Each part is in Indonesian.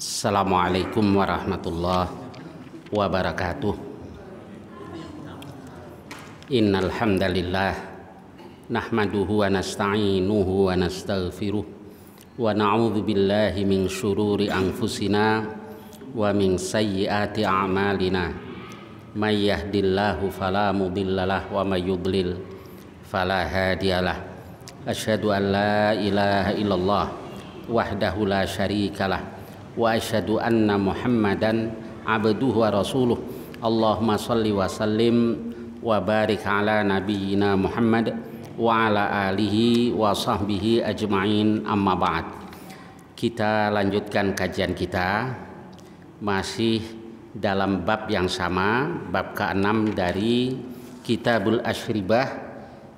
Assalamualaikum warahmatullahi wabarakatuh. Innal hamdalillah nahmaduhu wa nasta'inuhu wa nastaghfiruh wa na'udzu billahi min syururi anfusina wa min sayyiati a'malina. May yahdihillahu fala mudhillalah wa may yudlil fala hadiyalah. Asyhadu an la ilaha illallah wahdahu la syarikalah wa asyhadu anna Muhammadan abduhu wa rasuluh. Allahumma shalli wa sallim wa barik ala nabiyyina Muhammad wa ala alihi wa sahbihi ajma'in, amma ba'd. Kita lanjutkan kajian kita masih dalam bab yang sama, bab ke-6 dari Kitabul Asyribah,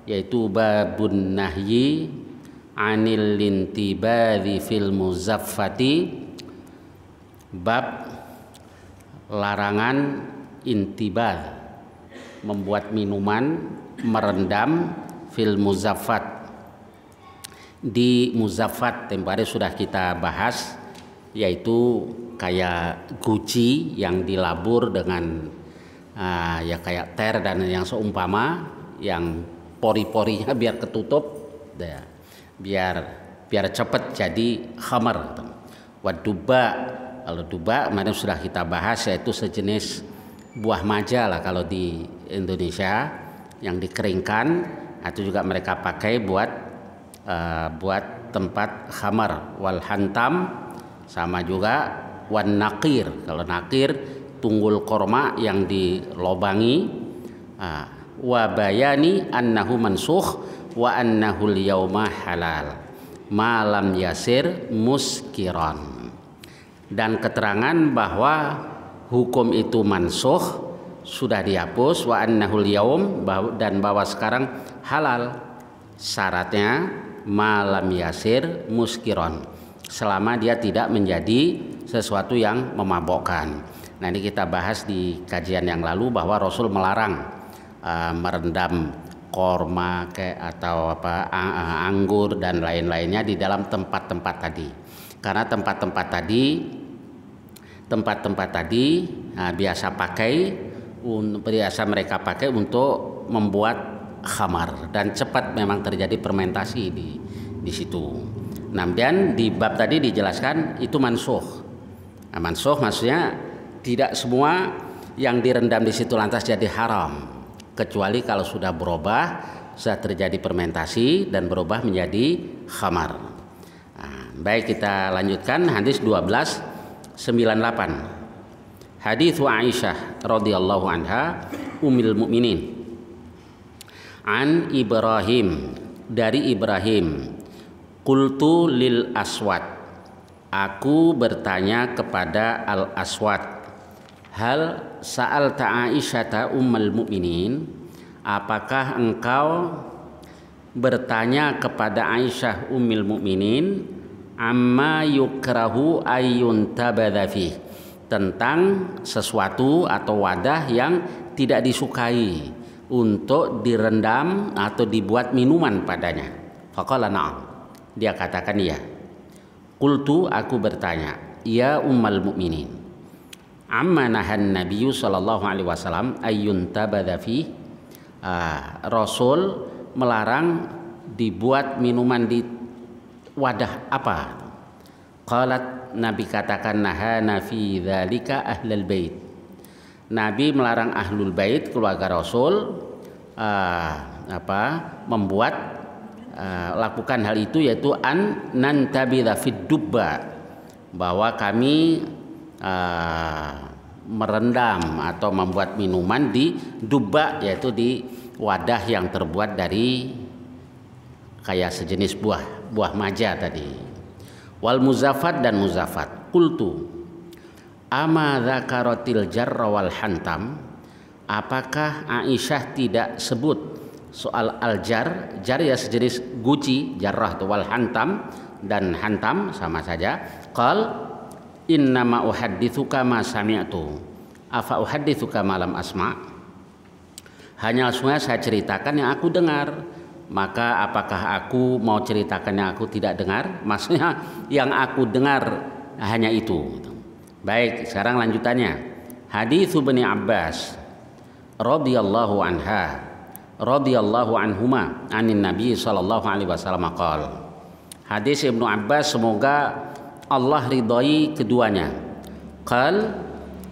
yaitu babun nahyi anil lintibadhi fil muzaffati, bab larangan intibadh, membuat minuman merendam fil muzaffat, di muzaffat. Tempo hari sudah kita bahas, yaitu kayak guci yang dilabur dengan ya kayak ter dan yang seumpama, yang pori-porinya biar ketutup, biar cepat jadi khamar. Waduba, kalau duba kemarin sudah kita bahas, yaitu sejenis buah maja lah kalau di Indonesia, yang dikeringkan atau juga mereka pakai buat tempat khamar. Wal hantam sama juga. Wan nakir, kalau nakir tunggul korma yang dilobangi. Wa bayani annahu mansukh wa annahu al-yawma halal malam yasir muskiron, dan keterangan bahwa hukum itu mansukh, sudah dihapus, wa annahul yaum, dan bahwa sekarang halal. Syaratnya malam yasir muskiron, selama dia tidak menjadi sesuatu yang memabokkan. Nah, ini kita bahas di kajian yang lalu bahwa Rasul melarang merendam korma atau anggur dan lain-lainnya di dalam tempat-tempat tadi, karena tempat-tempat tadi biasa mereka pakai untuk membuat khamar, dan cepat memang terjadi fermentasi di situ. Nah, dan di bab tadi dijelaskan itu mansukh. Nah, mansukh maksudnya tidak semua yang direndam di situ lantas jadi haram, kecuali kalau sudah berubah, sudah terjadi fermentasi dan berubah menjadi khamar. Nah, baik, kita lanjutkan hadis 1298. Hadis Aisyah radhiyallahu anha ummul mukminin, an Ibrahim, dari Ibrahim, qultu lil aswad, aku bertanya kepada al aswad, hal sa'alta Aisyata ummul mukminin, apakah engkau bertanya kepada Aisyah ummul mukminin amma yukrahu ayyun tabadhafi, tentang sesuatu atau wadah yang tidak disukai untuk direndam atau dibuat minuman padanya. Faqala na'am, dia katakan iya. Qultu, aku bertanya, ya ummul mukminin, amma nahan nabiyyu sallallahu alaihi wasallam ayyun tabadhafi, Rasul melarang dibuat minuman di wadah apa? Qalat, Nabi katakan, nahana fi dzalika ahlul bait, Nabi melarang ahlul bait, keluarga Rasul, membuat lakukan hal itu, yaitu an nantabidha fid dubba, bahwa kami merendam atau membuat minuman di dubba, yaitu di wadah yang terbuat dari kayak sejenis buah maja tadi. Wal muzaffat, dan muzaffat. Qultu ama dzakaratil jarra wal hantam, apakah Aisyah tidak sebut soal al-jar, jar ya sejenis guci, jarrah itu, wal hantam, dan hantam sama saja. Qal innama uhadditsuka ma sami'tu afa uhadditsuka ma lam asma', hanya saya ceritakan yang aku dengar, maka apakah aku mau ceritakan yang aku tidak dengar? Maksudnya yang aku dengar hanya itu. Baik, sekarang lanjutannya. Hadits Ibnu Abbas radhiyallahu anha radhiyallahu anhuma anin Nabi sallallahu alaihi wasallam qala. Hadis Ibnu Abbas, semoga Allah ridhai keduanya.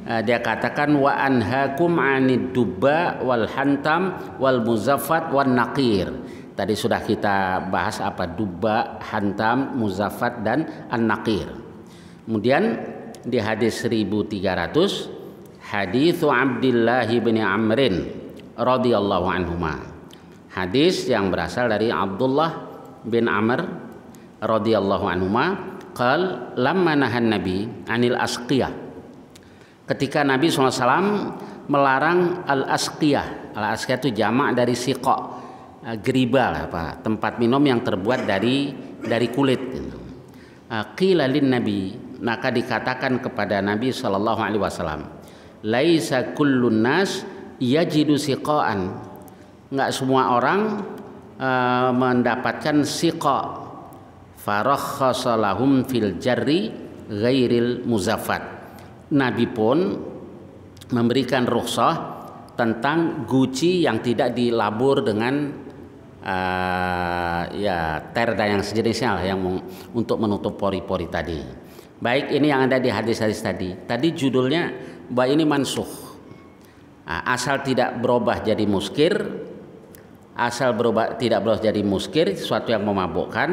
Dia katakan wa anhakum anid dubba wal hantam wal muzaffat wan naqir. Tadi sudah kita bahas apa dubba, hantam, muzaffat dan an-naqir. Kemudian di hadis 1300 hadis Abdullah bin Amrin radhiyallahu anhuma. Hadis yang berasal dari Abdullah bin Amr radhiyallahu anhuma, qal lamma nahan Nabi anil asqiyah. Ketika Nabi SAW melarang al-asqiyah. Al-asqiyah itu jamak dari siqa, geriba, apa, tempat minum yang terbuat dari kulit. Qila lin Nabi, maka dikatakan kepada Nabi sallallahu alaihi wasallam, laisa kullun nas yajidu siqaan. Enggak semua orang mendapatkan siqa. Farakhasa lahum fil jarri ghairil muzaffat. Nabi pun memberikan rukhsah tentang guci yang tidak dilabur dengan ter dan yang sejenisnya yang untuk menutup pori-pori tadi. Baik, ini yang ada di hadis-hadis tadi. Tadi judulnya bahwa ini mansukh. Asal tidak berubah jadi muskir, sesuatu yang memabukkan,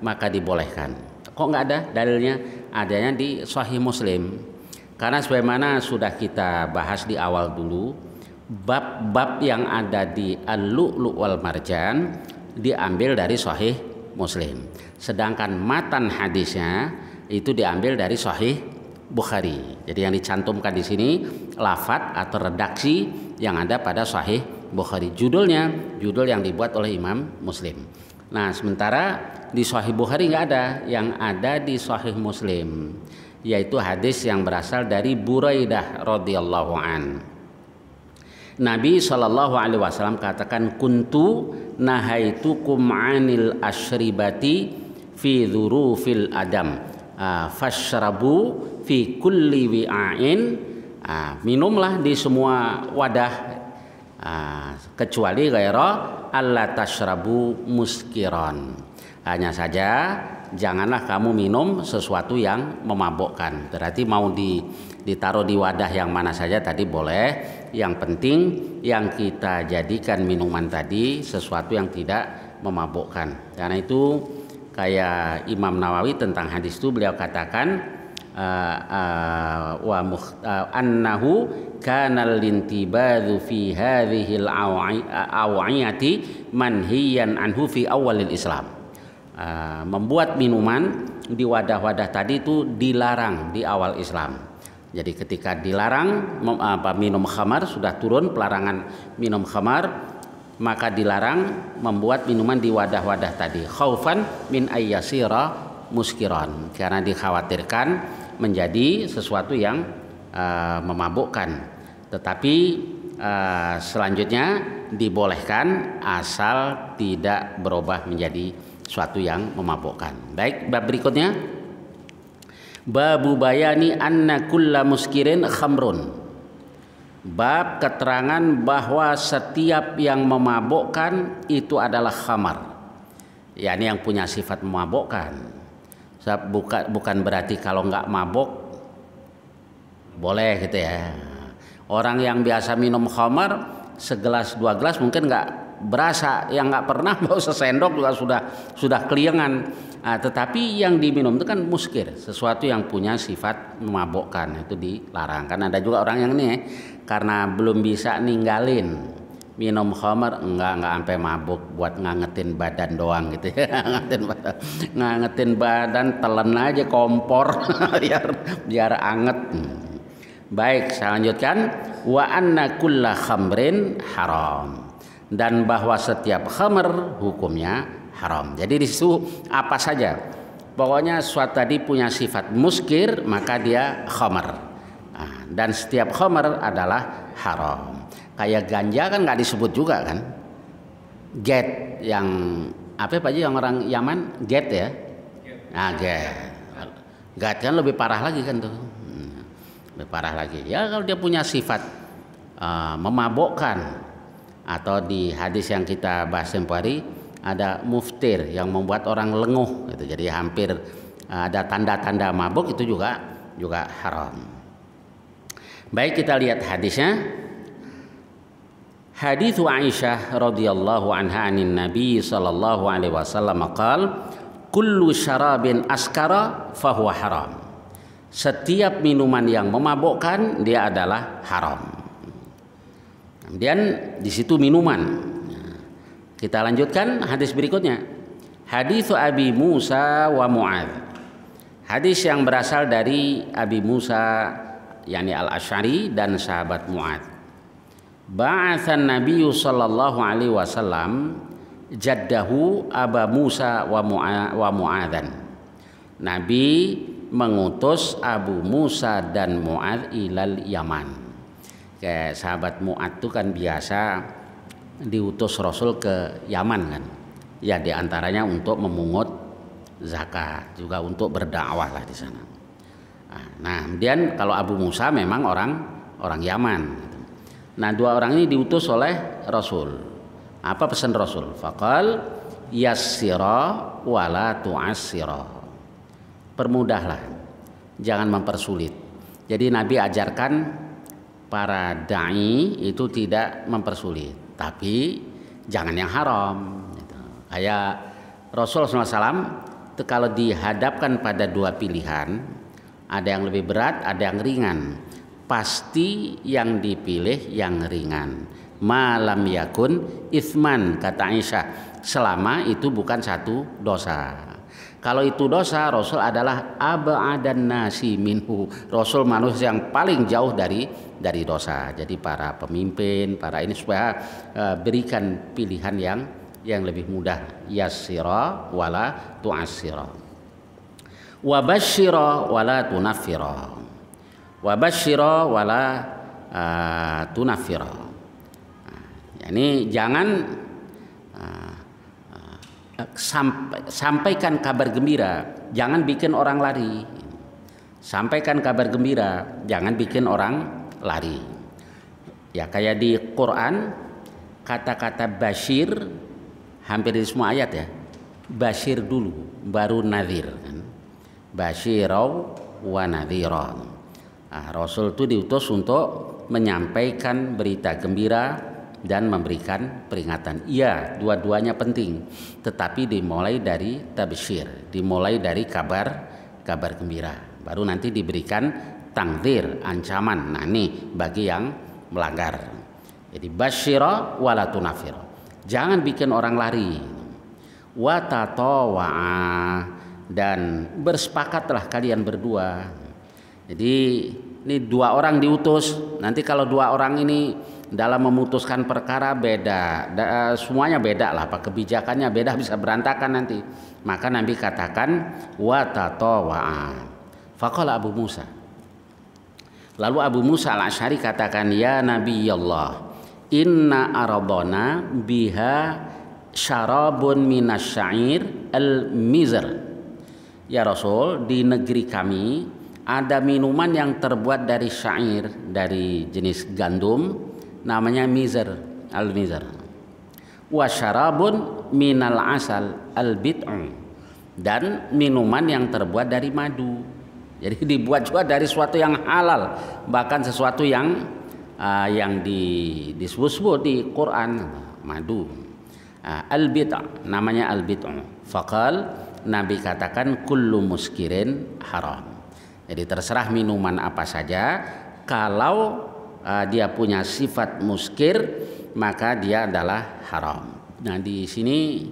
maka dibolehkan. Kok nggak ada dalilnya? Adanya di Sahih Muslim. Karena sebagaimana sudah kita bahas di awal dulu, bab-bab yang ada di Al-Lu'lu' wal Marjan diambil dari Sahih Muslim. Sedangkan matan hadisnya itu diambil dari Sahih Bukhari. Jadi yang dicantumkan di sini lafadz atau redaksi yang ada pada Sahih Bukhari. Judul yang dibuat oleh Imam Muslim. Nah, sementara di Sahih Bukhari nggak ada, yang ada di Sahih Muslim, yaitu hadis yang berasal dari Buraidah radhiyallahu an. Nabi Shallallahu alaihi wasallam katakan, kuntu nahaitukum anil asyribati fi dzurufil adam fashrabu fi kulli wi'ain. Minumlah di semua wadah kecuali ghaira alla tashrabu muskiran. Hanya saja janganlah kamu minum sesuatu yang memabukkan. Berarti mau ditaruh di wadah yang mana saja tadi boleh. Yang penting yang kita jadikan minuman tadi sesuatu yang tidak memabukkan. Karena itu kayak Imam Nawawi tentang hadis itu beliau katakan annahu kanal lintibadhu fi hadhil aw'iyati manhiyan anhu fi awalil Islam. Membuat minuman di wadah-wadah tadi itu dilarang di awal Islam. Jadi ketika dilarang minum khamar, sudah turun pelarangan minum khamar, maka dilarang membuat minuman di wadah-wadah tadi. Khaufan min ayyasira muskiran, karena dikhawatirkan menjadi sesuatu yang memabukkan. Tetapi selanjutnya dibolehkan asal tidak berubah menjadi suatu yang memabukkan. Baik, bab berikutnya, babu bayani anna kulla muskirin khamrun. Bab keterangan bahwa setiap yang memabukkan itu adalah khamar, yakni yang punya sifat memabukkan. Bukan berarti kalau nggak mabuk boleh gitu ya. Orang yang biasa minum khamar segelas dua gelas mungkin nggak berasa, yang nggak pernah bau sesendok juga sudah keliengan. Tetapi yang diminum itu kan muskir, sesuatu yang punya sifat memabukkan, itu dilarang. Kan ada juga orang yang nih karena belum bisa ninggalin minum khamar, enggak sampai mabuk, buat ngangetin badan doang gitu ya. ngangetin badan, telan aja kompor biar anget. Baik, saya lanjutkan, wa anna kulla khamrin haram, dan bahwa setiap khamr hukumnya haram. Jadi di situ apa saja, pokoknya suatu tadi punya sifat muskir maka dia khamr. Dan setiap khamr adalah haram. Kayak ganja kan nggak disebut juga kan, get yang apa aja yang orang Yaman get ya, get kan lebih parah lagi kan tuh. lebih parah lagi. Ya kalau dia punya sifat memabokkan, atau di hadis yang kita bahas tempoh hari ada muftir yang membuat orang lenguh gitu. Jadi hampir ada tanda-tanda mabuk, itu juga haram. Baik, kita lihat hadisnya. Hadits Aisyah radhiyallahu anha anin Nabi sallallahu alaihi wasallam qala kullu syarabin askara fahuwa haram. Setiap minuman yang memabukkan dia adalah haram. Kemudian di situ minuman. Kita lanjutkan hadis berikutnya. Hadits Abi Musa wa Mu'adz. Hadis yang berasal dari Abi Musa yakni Al-Asy'ari dan sahabat Mu'adz. Ba'atsan Nabi sallallahu alaihi wasallam jaddahu Aba Musa wa Mu'adzan. Nabi mengutus Abu Musa dan Mu'adz ilal Yaman. Kayak sahabat Mu'adz itu kan biasa diutus Rasul ke Yaman kan. Ya diantaranya untuk memungut zakat, juga untuk berdakwah lah di sana. Nah, kemudian kalau Abu Musa memang orang Yaman. Nah, dua orang ini diutus oleh Rasul. Apa pesan Rasul? Faqal yassira wala tu'assira. Permudahlah, jangan mempersulit. Jadi Nabi ajarkan para dai itu tidak mempersulit, tapi jangan yang haram. Kayak Rasul SAW itu kalau dihadapkan pada dua pilihan, ada yang lebih berat, ada yang ringan. Pasti yang dipilih yang ringan. Malam yakun itsman, kata Aisyah, selama itu bukan satu dosa. Kalau itu dosa, Rasul adalah aba'adan nasi minhu. Rasul manusia yang paling jauh dari dosa. Jadi para pemimpin, para ini supaya berikan pilihan yang lebih mudah. Yassira wala tu'assira. Wa basyira wala tunaffira. Wa basyira wala tunaffira. Ini jangan sampaikan kabar gembira, jangan bikin orang lari. Sampaikan kabar gembira, jangan bikin orang lari. Ya kayak di Quran kata-kata basyir hampir di semua ayat ya. Basyir dulu, baru nadhir kan. Basyirau wa nadhira. Rasul itu diutus untuk menyampaikan berita gembira dan memberikan peringatan. Iya, dua-duanya penting, tetapi dimulai dari tabsyir, dimulai dari kabar gembira, baru nanti diberikan tangdir, ancaman. Nah ini bagi yang melanggar. Jadi basyira wala tunafir, jangan bikin orang lari. Wa tatawa'a, dan bersepakatlah kalian berdua. Jadi ini dua orang diutus. Nanti kalau dua orang ini dalam memutuskan perkara beda, semuanya beda lah, apa kebijakannya beda, bisa berantakan nanti. Maka Nabi katakan wa tatawa'a. Faqala Abu Musa. Lalu Abu Musa Al-Asy'ari katakan, ya Nabi Allah, inna aradana biha syarabun minasyair al-mizr. Ya Rasul, di negeri kami ada minuman yang terbuat dari syair, dari jenis gandum, namanya mizr, al-mizr. Wa syarabun minal asal al-bid'u, dan minuman yang terbuat dari madu. Jadi dibuat juga dari sesuatu yang halal, bahkan sesuatu yang disebut-sebut di Quran, madu. Al-bid'u, namanya al-bid'u. Faqal, Nabi katakan kullu muskirin haram. Jadi terserah minuman apa saja, kalau dia punya sifat muskir maka dia adalah haram. Nah di sini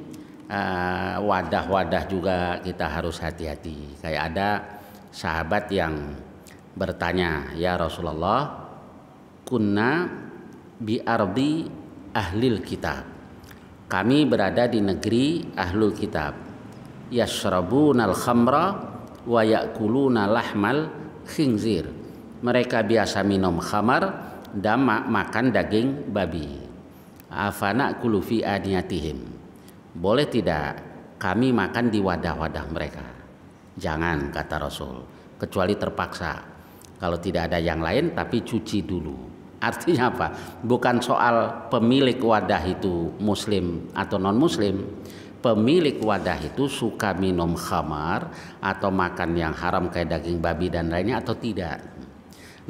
wadah-wadah juga kita harus hati-hati. Kayak ada sahabat yang bertanya, ya Rasulullah, kunna bi ardi ahlil kitab. Kami berada di negeri ahlul kitab. Yashrabunal khamra wa ya'kuluna lahmal khinzir. Mereka biasa minum khamar dan makan daging babi. Afana kulu fi adiyatihim. Boleh tidak kami makan di wadah-wadah mereka? Jangan, kata Rasul, kecuali terpaksa. Kalau tidak ada yang lain, tapi cuci dulu. Artinya apa? Bukan soal pemilik wadah itu muslim atau non muslim. Pemilik wadah itu suka minum khamar atau makan yang haram kayak daging babi dan lainnya atau tidak.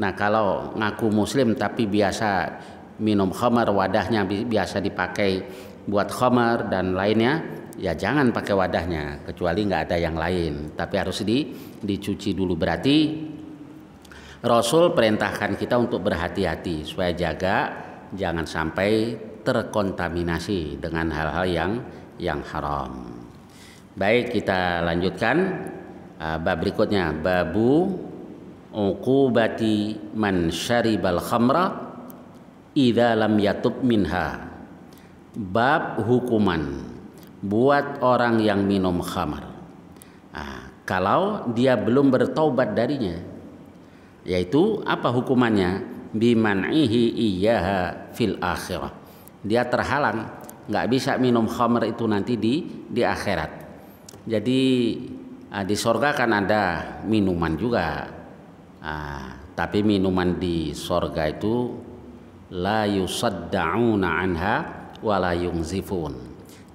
Nah, kalau ngaku muslim tapi biasa minum khamar, wadahnya biasa dipakai buat khamar dan lainnya, ya jangan pakai wadahnya kecuali nggak ada yang lain, tapi harus dicuci dulu. Berarti Rasul perintahkan kita untuk berhati-hati supaya jaga jangan sampai terkontaminasi dengan hal-hal yang haram. Baik, kita lanjutkan bab berikutnya, babu uqubati man syaribal khamra idza lam yatub minha. Bab hukuman buat orang yang minum khamar kalau dia belum bertaubat darinya, yaitu apa hukumannya? Biman'ihi iyyaha fil akhirah. Dia terhalang, nggak bisa minum khamar itu nanti di akhirat. Jadi di sorga kan ada minuman juga, tapi minuman di sorga itu la yusaddauna anha wala yungzifun,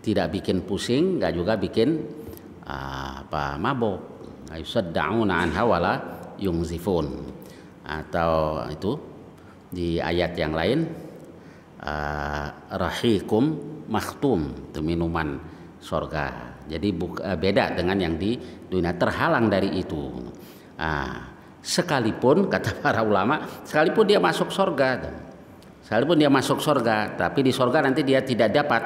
tidak bikin pusing, nggak juga bikin mabok. Yusaddauna anha wala yungzifun. Atau itu di ayat yang lain, rahikum makhtum, itu minuman sorga. Jadi beda dengan yang di dunia, terhalang dari itu. Sekalipun kata para ulama, sekalipun dia masuk sorga, tapi di sorga nanti dia tidak dapat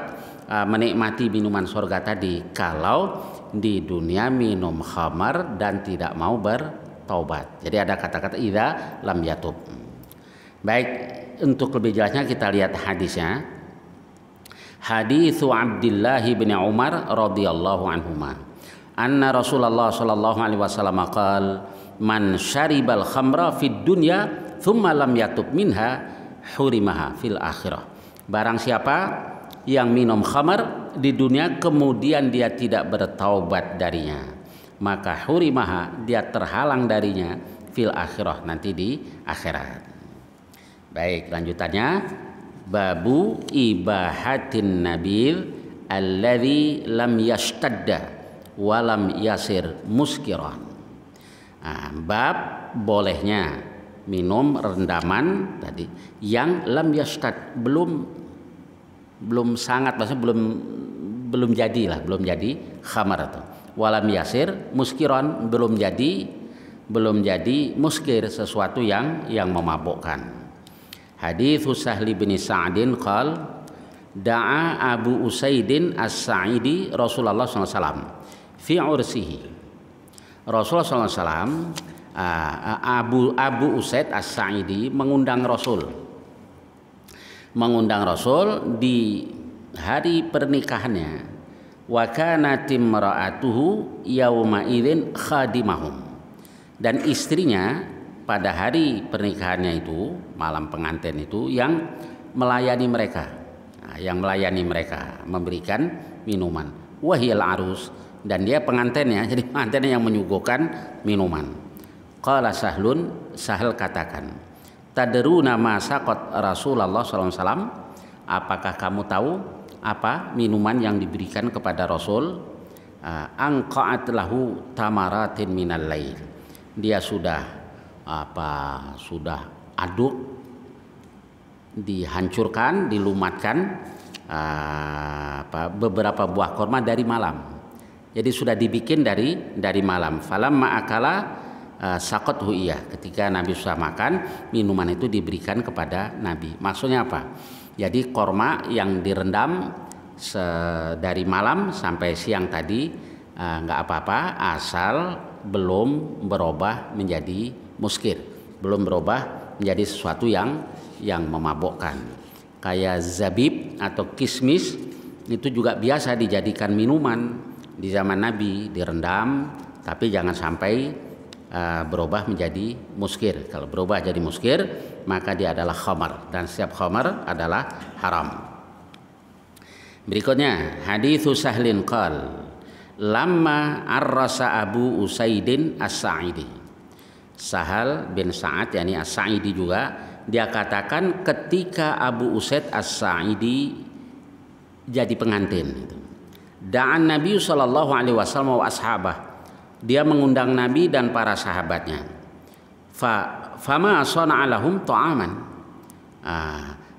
menikmati minuman sorga tadi kalau di dunia minum khamar dan tidak mau bertaubat. Jadi ada kata-kata idza lam yatub. Baik, untuk lebih jelasnya kita lihat hadisnya. Haditsu Abdullah bin Umar radhiyallahu anhuma. Anna Rasulullah sallallahu alaihi wasallam qala man syaribal khamra fid dunya thumma lam yatub minha hurimaha fil akhirah. Barang siapa yang minum khamar di dunia kemudian dia tidak bertaubat darinya, maka hurimaha, dia terhalang darinya fil akhirah, nanti di akhirat. Baik, lanjutannya babu ibahatin nabil alladzi lam yashtadda wa lam yasir muskiran. Bab bolehnya minum rendaman tadi yang lam yashtad, belum sangat, maksudnya belum jadi khamar, atau walam yasir muskiran, belum jadi muskir, sesuatu yang memabukkan. Hadits Sahli bin Sa'din qal da'a Abu Usaidin As-Sa'idi Rasulullah SAW fi ursihi. Rasulullah SAW, Abu Usaid As-Sa'idi mengundang Rasul di hari pernikahannya. Wa kanat imra'atuhu yauma idzin khadimahum, dan istrinya pada hari pernikahannya itu, malam pengantin itu, yang melayani mereka, memberikan minuman. Wahiyal arus, dan dia pengantinnya, jadi pengantinnya yang menyuguhkan minuman. Qala Sahlun, Sahal katakan, tadruna ma saqat Rasulullah SAW, apakah kamu tahu apa minuman yang diberikan kepada Rasul? Anqa'at lahu tamaratin minal lail, dia sudah aduk, dihancurkan, dilumatkan beberapa buah kurma dari malam. Jadi sudah dibikin dari malam. Falamma akala saqathu iya, ketika Nabi sudah makan, minuman itu diberikan kepada Nabi. Maksudnya apa? Jadi kurma yang direndam dari malam sampai siang tadi nggak apa-apa, asal belum berubah menjadi muskir, belum berubah menjadi sesuatu yang memabukkan. Kayak zabib atau kismis itu juga biasa dijadikan minuman di zaman Nabi, direndam, tapi jangan sampai berubah menjadi muskir. Kalau berubah jadi muskir, maka dia adalah khamar, dan setiap khamar adalah haram. Berikutnya haditsu Sahlin qal lamma arrasa Abu Usaidin As-Sa'idi. Sahal bin Sa'ad yakni As-Sa'idi juga, dia katakan ketika Abu Usaid As-Sa'idi jadi pengantin, da'an Nabi sallallahu alaihi wasallam wa ashabah, dia mengundang Nabi dan para sahabatnya. Fama sana'a lahum ta'aman,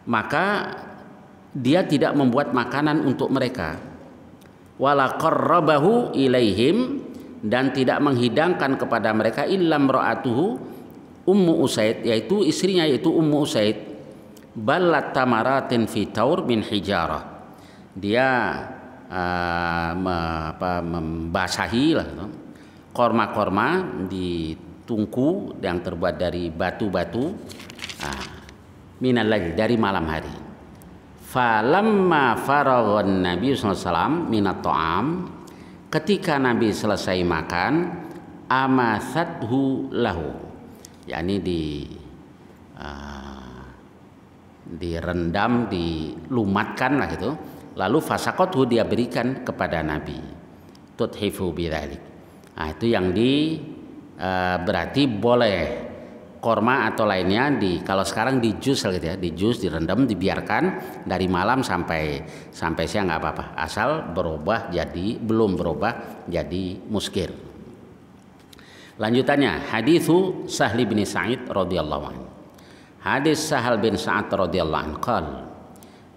maka dia tidak membuat makanan untuk mereka. Wala qarrabahu ilaihim, dan tidak menghidangkan kepada mereka illa imra'atuhu Ummu Usaid, yaitu istrinya yaitu Ummu Usaid, ballat tamaratin fi taur min hijarah, dia membasahi lah korma-korma di tungku yang terbuat dari batu-batu minal lail, dari malam hari. Falamma faraghan Nabi sallallahu alaihi wasallam minat ta'am, ketika Nabi selesai makan, amathathu lahu, yakni direndam, dilumatkan lah gitu. Lalu fasaqathu, dia berikan kepada Nabi. Tudhifu bidzalik. Itu yang berarti boleh korma atau lainnya kalau sekarang di jus gitu ya, di jus, direndam, dibiarkan dari malam sampai siang nggak apa-apa, asal belum berubah jadi muskir. Lanjutannya haditsu Sahl bin Sa'id radhiyallahu anhu. Hadis Sahal bin Sa'ad radhiyallahu anhu qala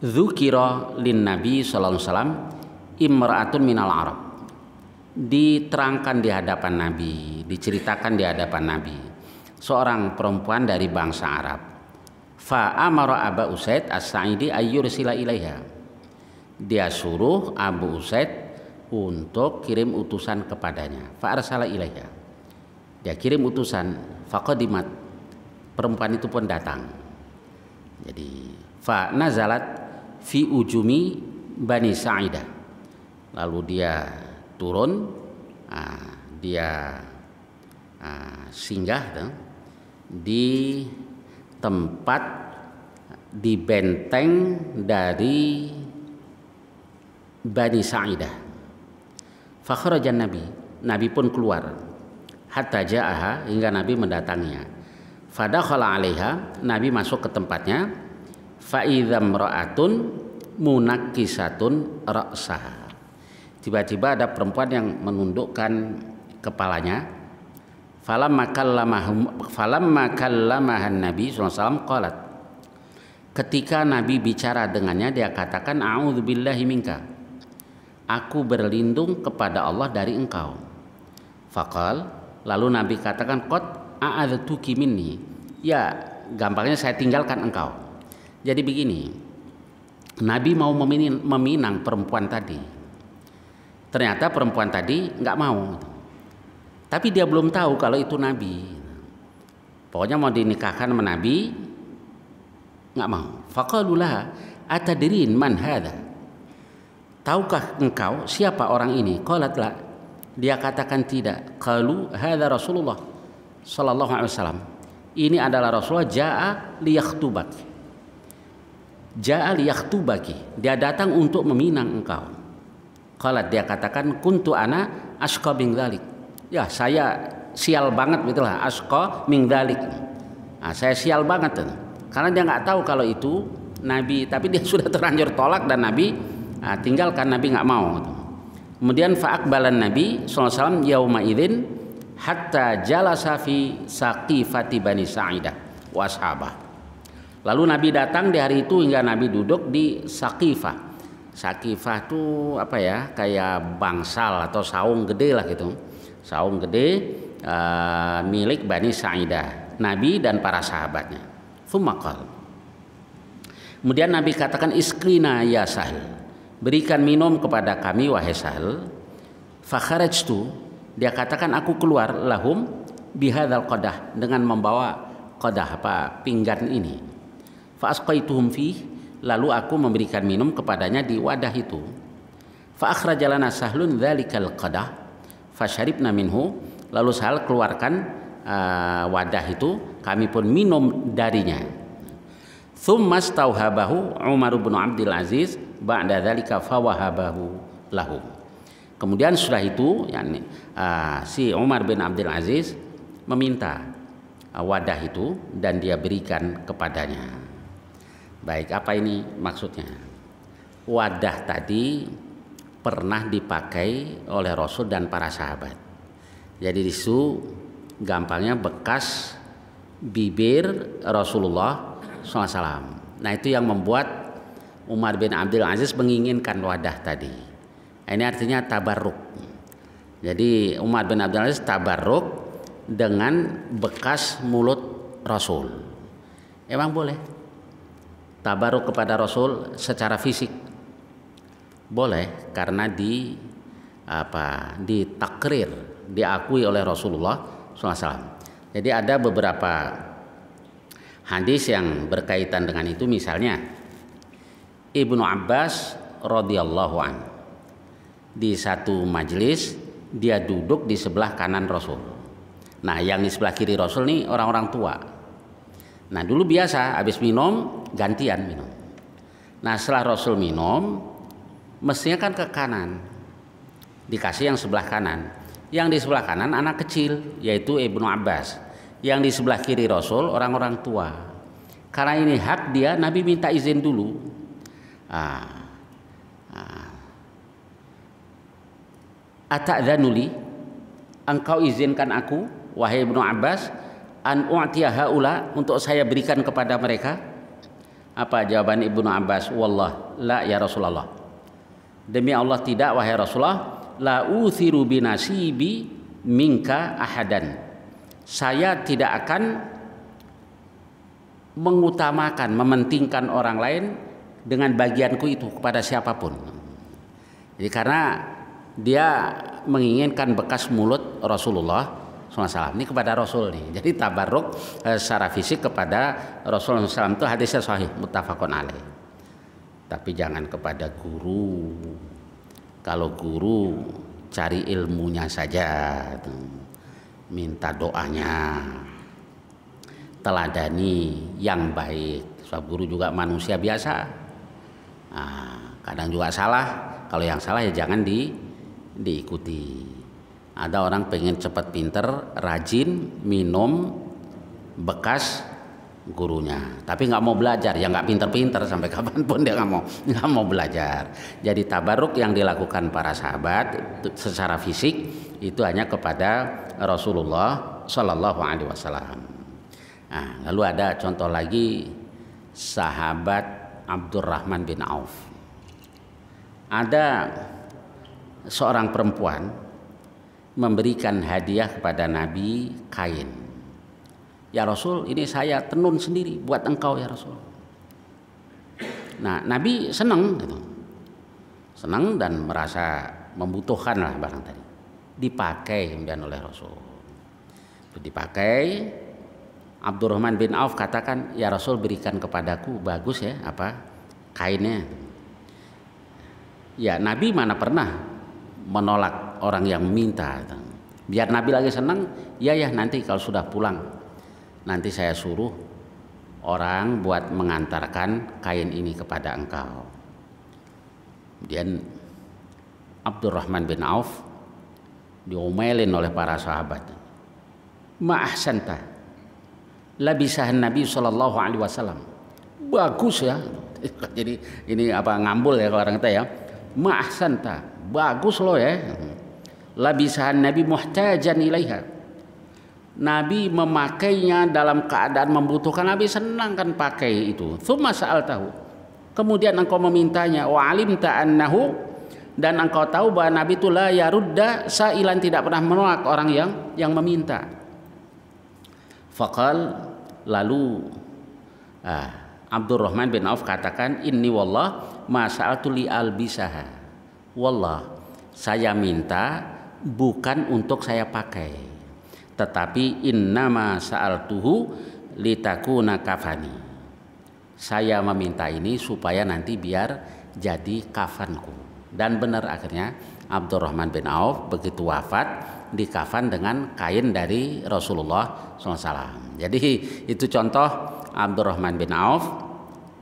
dzukira lin Nabi sallallahu alaihi wasallam imra'atun minal Arab. Diterangkan di hadapan Nabi, diceritakan di hadapan Nabi, seorang perempuan dari bangsa Arab. Fa amara Abu Usaid As-Sa'idi ayyursila ilaiha. Dia suruh Abu Usaid untuk kirim utusan kepadanya. Fa arsala ilaiha. Dia kirim utusan, faqadimat. Perempuan itu pun datang. Jadi fa nazalat fi ujumi Bani Sa'idah. Lalu dia turun, dia singgah di tempat, di benteng dari Bani Sa'idah. Fakharajan Nabi pun keluar, hatta ja'aha, hingga Nabi mendatanginya. Fadakhala 'alaiha, Nabi masuk ke tempatnya. Fa idzam ra'atun munakkisatun ra'saha. Tiba-tiba ada perempuan yang menundukkan kepalanya. Falamma kallamahan Nabi sallallahu alaihi wasallam qalat. Ketika Nabi bicara dengannya, dia katakan a'udzubillahi minka. Aku berlindung kepada Allah dari engkau. Faqal, lalu Nabi katakan qad a'adztuki minni. Ya, gampangnya saya tinggalkan engkau. Jadi begini, Nabi mau meminang perempuan tadi. Ternyata perempuan tadi nggak mau, tapi dia belum tahu kalau itu Nabi. Pokoknya mau dinikahkan sama Nabi, nggak mau. Faqalulah atadrin man hadha, tahukah engkau siapa orang ini? Qalat la, dia katakan tidak. Qalu hadza Rasulullah sallallahu alaihi wasallam, ini adalah Rasulullah, jaa liyakhtubaki, dia datang untuk meminang engkau. Qalat, dia katakan kuntu ana asqa min dzalik, ya saya sial banget gitulah, asqa min dzalik. Saya sial banget karena dia nggak tahu kalau itu Nabi, tapi dia sudah terlanjur tolak dan Nabi tinggalkan, Nabi nggak mau. Kemudian fa'aqbalan Nabi sallallahu alaihi wasallam yauma idzin hatta jalasa fi saqifati Bani Sa'idah wa ashabah. Lalu Nabi datang di hari itu hingga Nabi duduk di Saqifah. Saqifah itu apa ya, kayak bangsal atau saung gede lah gitu, saung gede milik Bani Sa'idah, Nabi dan para sahabatnya. Tsumma kemudian Nabi katakan isqina ya Sahl, berikan minum kepada kami wahai Sahl. Fakharajtu, dia katakan aku keluar lahum bihadzal qadah, dengan membawa qadah pinggan ini. Fa asqaituhum fihi, lalu aku memberikan minum kepadanya di wadah itu. Fa akhrajalana Sahlun dzalikal qadah fasyaribna minhu, lalu Sahl keluarkan wadah itu, kami pun minum darinya. Tsumma stauhabahu Umar bin Abdul Aziz ba'da dzalika fawahabahu lahu. Kemudian setelah itu si Umar bin Abdul Aziz meminta wadah itu dan dia berikan kepadanya. Baik, apa ini maksudnya? Wadah tadi pernah dipakai oleh Rasul dan para sahabat. Jadi di situ gampangnya bekas bibir Rasulullah SAW. Nah itu yang membuat Umar bin Abdul Aziz menginginkan wadah tadi. Ini artinya tabarruk. Jadi Umar bin Abdul Aziz tabarruk dengan bekas mulut Rasul. Emang boleh tabarruk kepada Rasul secara fisik? Boleh, karena ditakrir, diakui oleh Rasulullah SAW. Jadi ada beberapa hadis yang berkaitan dengan itu, misalnya Ibnu Abbas radhiyallahu an di satu majelis dia duduk di sebelah kanan Rasul. Nah, yang di sebelah kiri Rasul nih orang-orang tua. Nah, dulu biasa habis minum gantian minum. Nah, setelah Rasul minum mestinya kan ke kanan, dikasih yang sebelah kanan. Yang di sebelah kanan anak kecil, yaitu Ibnu Abbas. Yang di sebelah kiri Rasul orang-orang tua. Karena ini hak dia, Nabi minta izin dulu. Ata'dzanuli, engkau izinkan aku wahai Ibnu Abbas an u'tiya haula, untuk saya berikan kepada mereka? Apa jawaban Ibnu Abbas? Wallah la ya Rasulullah. Demi Allah tidak wahai Rasulullah, la uthiru binasibi minka ahadan. Saya tidak akan mengutamakan, mementingkan orang lain dengan bagianku itu kepada siapapun. Jadi karena dia menginginkan bekas mulut Rasulullah SAW ini kepada Rasul nih. Jadi tabarruk secara fisik kepada Rasulullah SAW itu hadisnya sahih muttafaqun alaih. Tapi jangan kepada guru. Kalau guru cari ilmunya saja, minta doanya, teladani yang baik. Sebab guru juga manusia biasa. Kadang juga salah. Kalau yang salah ya jangan diikuti. Ada orang pengen cepat pinter, rajin minum bekas gurunya, tapi nggak mau belajar, ya nggak pinter-pinter sampai kapanpun dia nggak mau belajar. Jadi tabarruk yang dilakukan para sahabat secara fisik itu hanya kepada Rasulullah Shallallahu Alaihi Wasallam. Nah, lalu ada contoh lagi sahabat Abdurrahman bin Auf. Ada seorang perempuan memberikan hadiah kepada Nabi kain. Ya Rasul, ini saya tenun sendiri buat engkau ya Rasul. Nah, Nabi senang gitu. Senang dan merasa membutuhkan lah barang tadi. Dipakai kemudian oleh Rasul. Itu dipakai. Abdurrahman bin Auf katakan, ya Rasul berikan kepadaku, bagus ya apa kainnya. Ya Nabi mana pernah menolak orang yang minta. Biar Nabi lagi senang, ya nanti kalau sudah pulang nanti saya suruh orang buat mengantarkan kain ini kepada engkau. Kemudian Abdurrahman bin Auf diomelin oleh para sahabat. Ma ahsanta labisahan Nabi sallallahu alaihi wasallam. Bagus ya. Jadi ini apa ngambul ya kalau orang kita ya. Ma ahsanta, bagus loh ya. Labisahan Nabi muhtajan ilaiha. Nabi memakainya dalam keadaan membutuhkan. Nabi senang kan pakai itu. Tsumma sa'altahu, kemudian engkau memintanya. Wa alimta annahu, dan engkau tahu bahwa Nabi itu la yarudda sa'ilan, tidak pernah menolak orang yang meminta. Faqal, lalu Abdurrahman bin Auf katakan, inni wallah ma sa'altu li albisaha. Wallah, saya minta bukan untuk saya pakai, tetapi innama sa'altuhu litakuna kafani. Saya meminta ini supaya nanti biar jadi kafanku. Dan benar akhirnya Abdurrahman bin Auf begitu wafat dikafan dengan kain dari Rasulullah SAW. Jadi itu contoh Abdurrahman bin Auf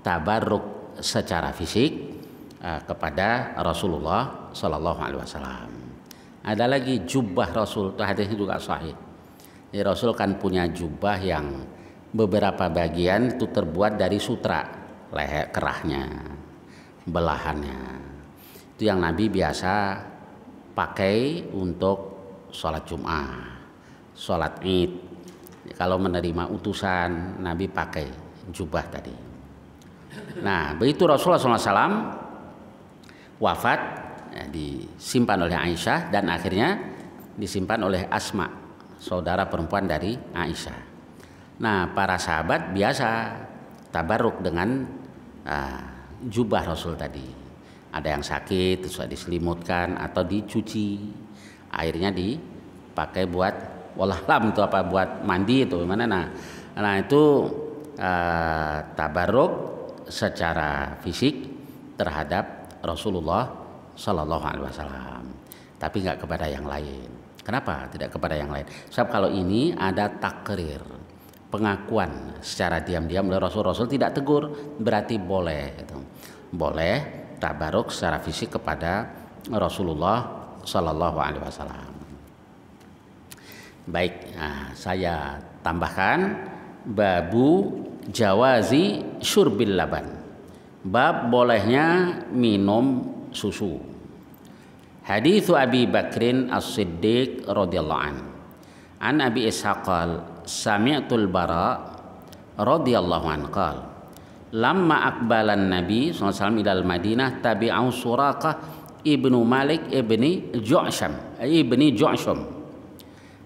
tabarruk secara fisik kepada Rasulullah SAW. Ada lagi jubah Rasul, itu hadisnya juga sahih. Jadi Rasul kan punya jubah yang beberapa bagian itu terbuat dari sutra, leher kerahnya, belahannya. Itu yang Nabi biasa pakai untuk sholat Jum'ah, sholat Id. Kalau menerima utusan, Nabi pakai jubah tadi. Nah, begitu Rasulullah SAW wafat, disimpan oleh Aisyah dan akhirnya disimpan oleh Asma, saudara perempuan dari Aisyah. Nah, para sahabat biasa tabarruk dengan jubah Rasul tadi. Ada yang sakit terus diselimutkan atau dicuci, airnya dipakai buat wallahualam itu apa, buat mandi itu gimana. Nah itu tabarruk secara fisik terhadap Rasulullah Shallallahu Alaihi Wasallam, tapi nggak kepada yang lain. Kenapa tidak kepada yang lain? Sebab kalau ini ada takrir, pengakuan secara diam-diam oleh Rasul tidak tegur, berarti boleh gitu. Boleh tabarruk secara fisik kepada Rasulullah Shallallahu Alaihi Wasallam. Baik, saya tambahkan babu jawazi syurbil laban, bab bolehnya minum susu. Hadits Abi Bakrin As-Siddiq radhiyallahu an Abi Ishaq sami'tul Bara radhiyallahu an qala lamma aqbalan Nabi sallallahu alaihi wasallam ilal Madinah tabi'ahu Suraqah ibnu Malik ibni Ju'sham.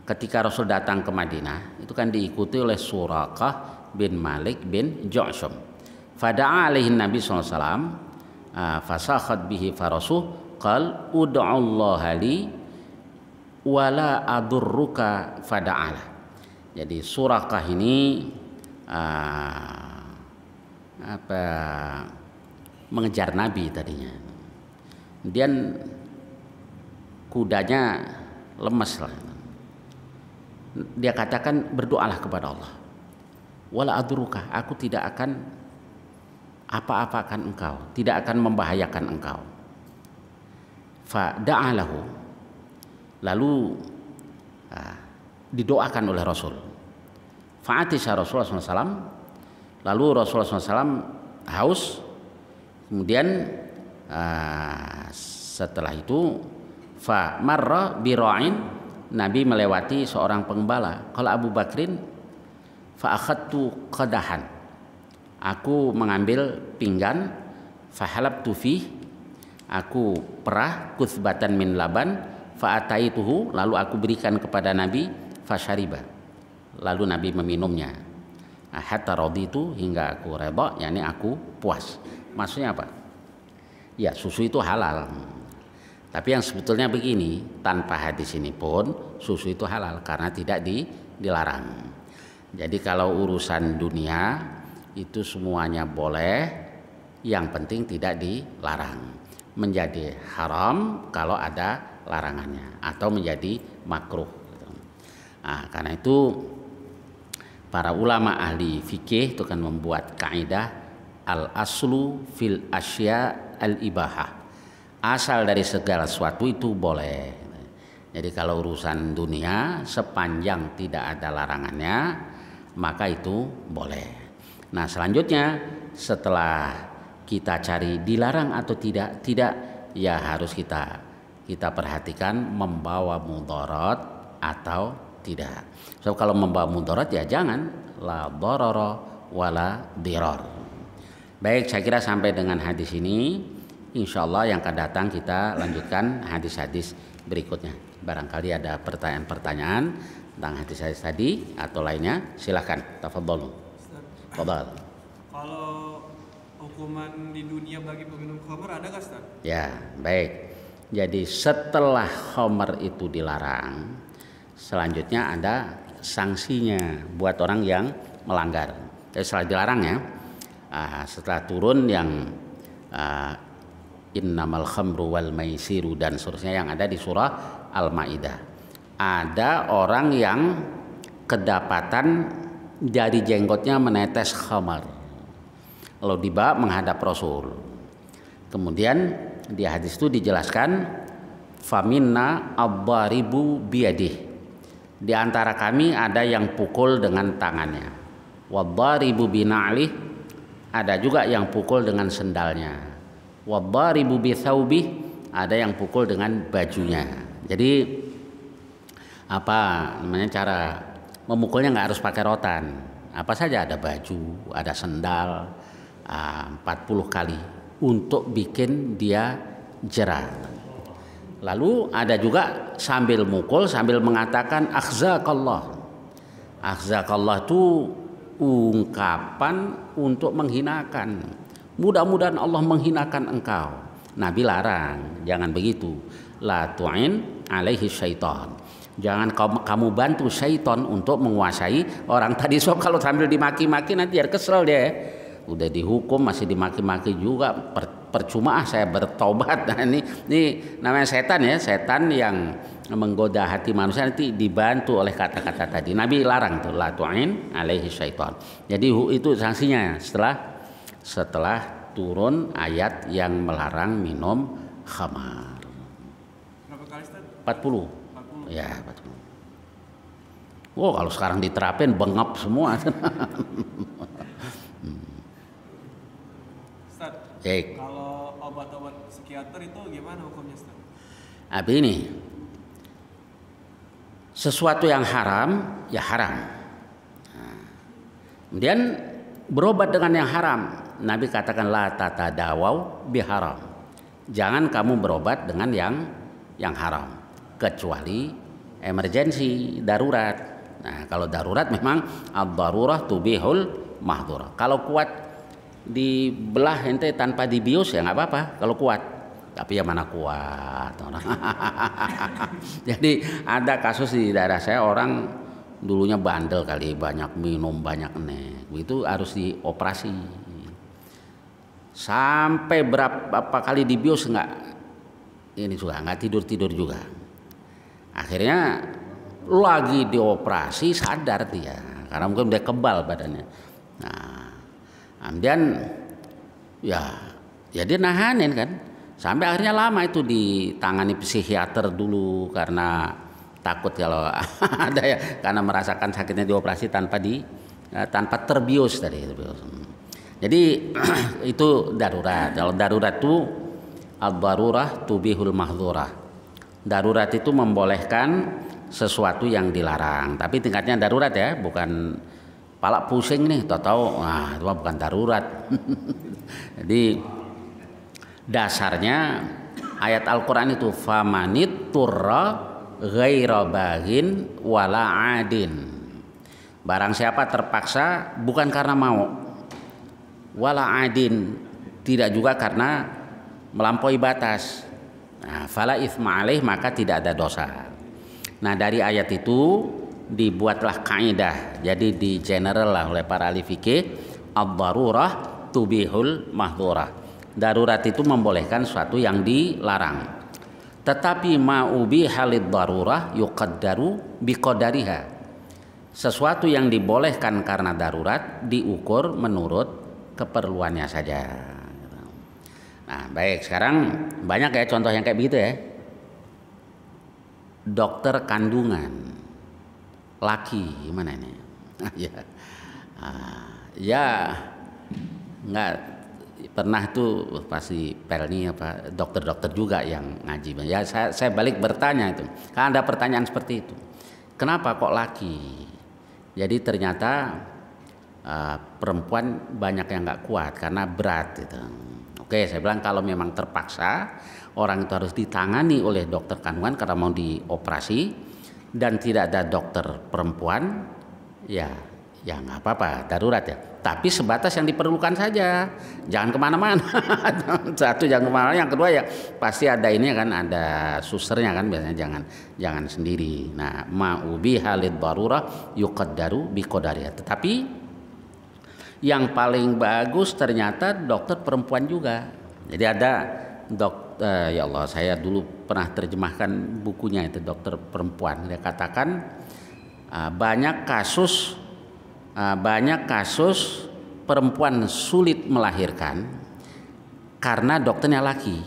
Ketika Rasul datang ke Madinah, itu kan diikuti oleh Suraqah bin Malik bin Ju'sham. Fada'a alaihi Nabi sallallahu alaihi wasallam fasakhat bihi farasuh qal ud'allaha li wala adurruka fada'ala. Jadi Suraqah ini mengejar Nabi tadinya. Kemudian kudanya lemas lah. Dia katakan berdoalah kepada Allah. Wala adruka, aku tidak akan apa-apakan engkau, tidak akan membahayakan engkau. Fa da'alahu, lalu didoakan oleh Rasul. Fa'atisha Rasulullah SAW, lalu Rasulullah SAW haus. Kemudian setelah itu fa marra bira'in, Nabi melewati seorang penggembala. Kalau Abu Bakrin fa akhadtu qadahan, aku mengambil pinggan, fa halabtu fi, aku perah kuthbatan min laban, fa ataituhu, lalu aku berikan kepada Nabi, fa syariba, lalu Nabi meminumnya. Hatta raditu, hingga aku reda, yakni aku puas. Maksudnya apa? Ya, susu itu halal. Tapi yang sebetulnya begini, tanpa hadis ini pun susu itu halal karena tidak dilarang. Jadi kalau urusan dunia itu semuanya boleh, yang penting tidak dilarang. Menjadi haram kalau ada larangannya atau menjadi makruh. Nah, karena itu para ulama ahli fikih itu kan membuat kaidah al-aslu fil asya al-ibahah. Asal dari segala sesuatu itu boleh. Jadi kalau urusan dunia sepanjang tidak ada larangannya maka itu boleh. Nah selanjutnya setelah kita cari dilarang atau tidak ya harus kita perhatikan membawa mudarat atau tidak. So kalau membawa mudarat ya jangan, la darara wala dirar. Baik, saya kira sampai dengan hadis ini. Insyaallah yang akan datang kita lanjutkan hadis-hadis berikutnya. Barangkali ada pertanyaan-pertanyaan tentang hadis-hadis tadi atau lainnya, silakan. Tafadhalu. Tafadhal. Kalau hukuman di dunia bagi peminum khamr ada nggak, Ustaz? Ya, baik. Jadi setelah khamr itu dilarang, selanjutnya ada sanksinya buat orang yang melanggar. Jadi setelah dilarang ya, setelah turun yang innamal khamru wal maisiru dan seterusnya yang ada di surah Al-Maidah. Ada orang yang kedapatan dari jenggotnya menetes khamar, lalu dibawa menghadap Rasul. Kemudian di hadis itu dijelaskan faminna abbaribu biyadih, Di antara kami ada yang pukul dengan tangannya. Wadharibu bina'lih, ada juga yang pukul dengan sendalnya. Wadharibu bithawbih, ada yang pukul dengan bajunya. Jadi apa namanya, cara memukulnya nggak harus pakai rotan. Apa saja, ada baju, ada sendal, 40 kali untuk bikin dia jerah. Lalu ada juga sambil mukul sambil mengatakan akhzakallah. Akhzakallah itu ungkapan untuk menghinakan. Mudah-mudahan Allah menghinakan engkau. Nabi larang, jangan begitu. La tu'in alaihi syaitan. Jangan kamu bantu syaitan untuk menguasai orang tadi. So kalau sambil dimaki-maki nanti kesel dia. Udah dihukum masih dimaki-maki juga, percuma saya bertobat. Nah, ini namanya setan ya, setan yang menggoda hati manusia, nanti dibantu oleh kata-kata tadi. Nabi larang tuh, la tu'in alaihi syaitan. Jadi itu sanksinya setelah turun ayat yang melarang minum khamar. Berapa kali, Ustaz? 40. Ya, 40. Wow, kalau sekarang diterapin bengap semua. Ustaz, kalau obat-obat psikiater itu gimana hukumnya, Ustaz? Ini sesuatu yang haram ya haram. Kemudian berobat dengan yang haram. Nabi katakan la tatadawau biharam. Jangan kamu berobat dengan yang haram, kecuali emergensi, darurat. Nah, kalau darurat memang ad-darurah tubihul mahdurah. Kalau kuat dibelah ente tanpa dibius ya nggak apa-apa kalau kuat. Tapi ya mana kuat orang. Jadi ada kasus di daerah saya, orang dulunya bandel kali, banyak minum, banyak itu harus dioperasi. Sampai berapa kali dibius nggak tidur juga. Akhirnya lagi dioperasi sadar dia, karena mungkin udah kebal badannya. Nah, kemudian ya dia nahanin kan, sampai akhirnya lama itu ditangani psikiater dulu karena takut kalau ada ya, karena merasakan sakitnya dioperasi tanpa terbius tadi. Jadi itu darurat. Kalau darurat itu ad-darurah tubihul mahdzurah. Darurat itu membolehkan sesuatu yang dilarang, tapi tingkatnya darurat ya, bukan pala pusing nih tahu itu bukan darurat. Jadi dasarnya ayat Al-Qur'an itu famanit turra ghaira baghin wala adin. Barang siapa terpaksa bukan karena mau, wala adin, tidak juga karena melampaui batas. Nah, fala itsma alaih, maka tidak ada dosa. Nah, dari ayat itu dibuatlah kaidah. Jadi di general lah oleh para ahli fikih, ad-darurah tubihul mahdhurah. Darurat itu membolehkan sesuatu yang dilarang. Tetapi ma'ubi halid darurah yuqaddaru biqadariha. Sesuatu yang dibolehkan karena darurat diukur menurut keperluannya saja. Nah, baik, sekarang banyak ya contoh yang kayak begitu ya. Dokter kandungan laki gimana ini? Ya nggak pernah tuh pasti Pelni apa dokter-dokter juga yang ngaji. Ya saya balik bertanya itu. Kan ada pertanyaan seperti itu. Kenapa kok laki? Jadi ternyata perempuan banyak yang nggak kuat karena berat gitu. Oke, saya bilang kalau memang terpaksa orang itu harus ditangani oleh dokter kandungan karena mau dioperasi dan tidak ada dokter perempuan, ya nggak apa-apa, darurat ya. Tapi sebatas yang diperlukan saja, jangan kemana-mana. Satu, jangan kemana-mana. Yang kedua ya pasti ada ini kan, ada susternya kan biasanya, jangan sendiri. Nah, ma'ubi halid darurah yuqaddaru biqadariha. Tetapi yang paling bagus ternyata dokter perempuan juga. Jadi ada ya Allah, saya dulu pernah terjemahkan bukunya itu, dokter perempuan. Dia katakan banyak kasus perempuan sulit melahirkan karena dokternya laki.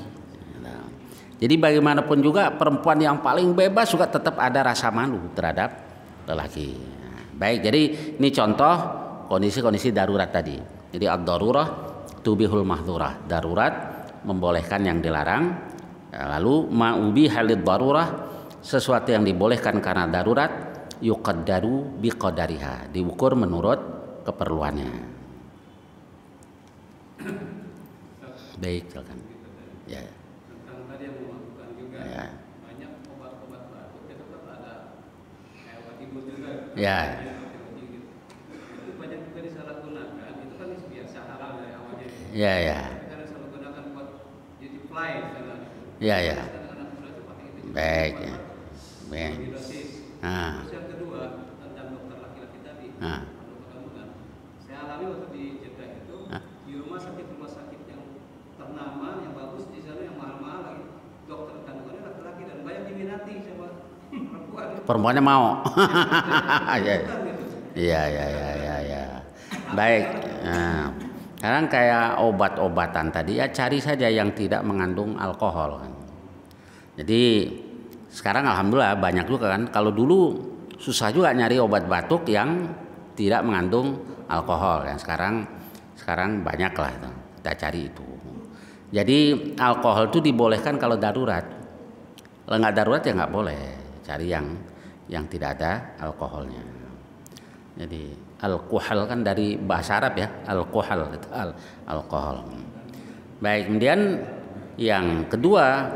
Jadi bagaimanapun juga perempuan yang paling bebas juga tetap ada rasa malu terhadap lelaki. Baik, jadi ini contoh kondisi-kondisi darurat tadi. Jadi ad-darurah tubihul mahdhurah, darurat membolehkan yang dilarang. Lalu ma'ubi halid darurah, sesuatu yang dibolehkan karena darurat, yuqaddaru biqadariha, diukur menurut keperluannya. Baik, silakan. Ya. Tentang tadi yang melakukan juga Ya. banyak obat-obat batuk itu kan ada kayak obat tidur juga. Ya. Itu banyak juga disalahgunakan. Itu kan biasa haram dari awalnya. Ya, ya. Karena disalahgunakan buat jadi fly misalnya. Ya, ya. Anak muda itu pakai itu. Baik, ya. Baik. Dosis. Ah. Terus yang kedua tentang dokter laki-laki tadi. Ah. Dokter kandungan. Saya alami waktu di Jeddah itu di rumah sakit yang ternama, yang bagus di sana, yang mahal-mahal lagi. Dokter kandungannya laki-laki dan banyak diminati sama perempuan. Perempuannya mau. Ya. Bukan gitu. Iya, ya, ya, ya, ya. Baik. Nah, sekarang kayak obat-obatan tadi ya cari saja yang tidak mengandung alkohol kan. Jadi sekarang alhamdulillah banyak juga kan. Kalau dulu susah juga nyari obat batuk yang tidak mengandung alkohol ya. Sekarang banyak lah tuh. Kita cari itu. Jadi alkohol itu dibolehkan kalau darurat. Kalau nggak darurat ya nggak boleh. Cari yang tidak ada alkoholnya. Jadi alkohol kan dari bahasa Arab ya, alkohol itu alkohol. Baik, kemudian yang kedua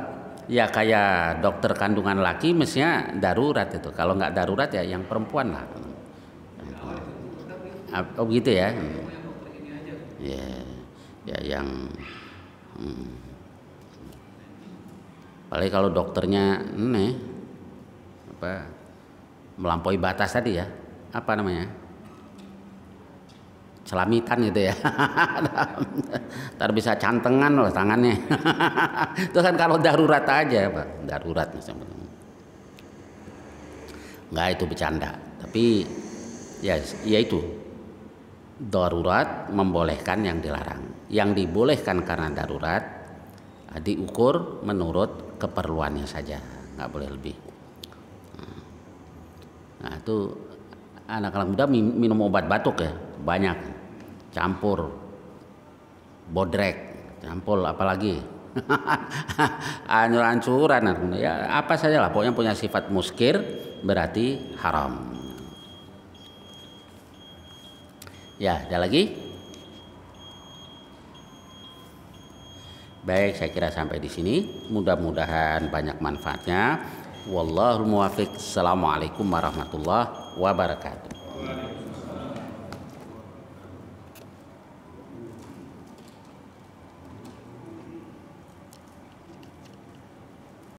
ya kayak dokter kandungan laki mestinya darurat itu. Kalau nggak darurat ya yang perempuan lah. Oh begitu ya. Ya, ya yang apalagi kalau dokternya melampaui batas tadi ya. Apa namanya, celamitan gitu ya. Ntar bisa cantengan loh tangannya. Itu kan kalau darurat aja Pak, darurat misalnya. Nggak, itu bercanda. Tapi ya itu darurat membolehkan yang dilarang. Yang dibolehkan karena darurat diukur menurut keperluannya saja, nggak boleh lebih. Nah itu anak-anak muda minum obat batuk ya banyak, campur bodrek, campur apalagi ancur-ancuran ya apa saja lah, pokoknya punya sifat muskir berarti haram. Ya, ada lagi? Baik, saya kira sampai di sini. Mudah-mudahan banyak manfaatnya. Wallahul muwaffiq. Assalamualaikum warahmatullahi wabarakatuh.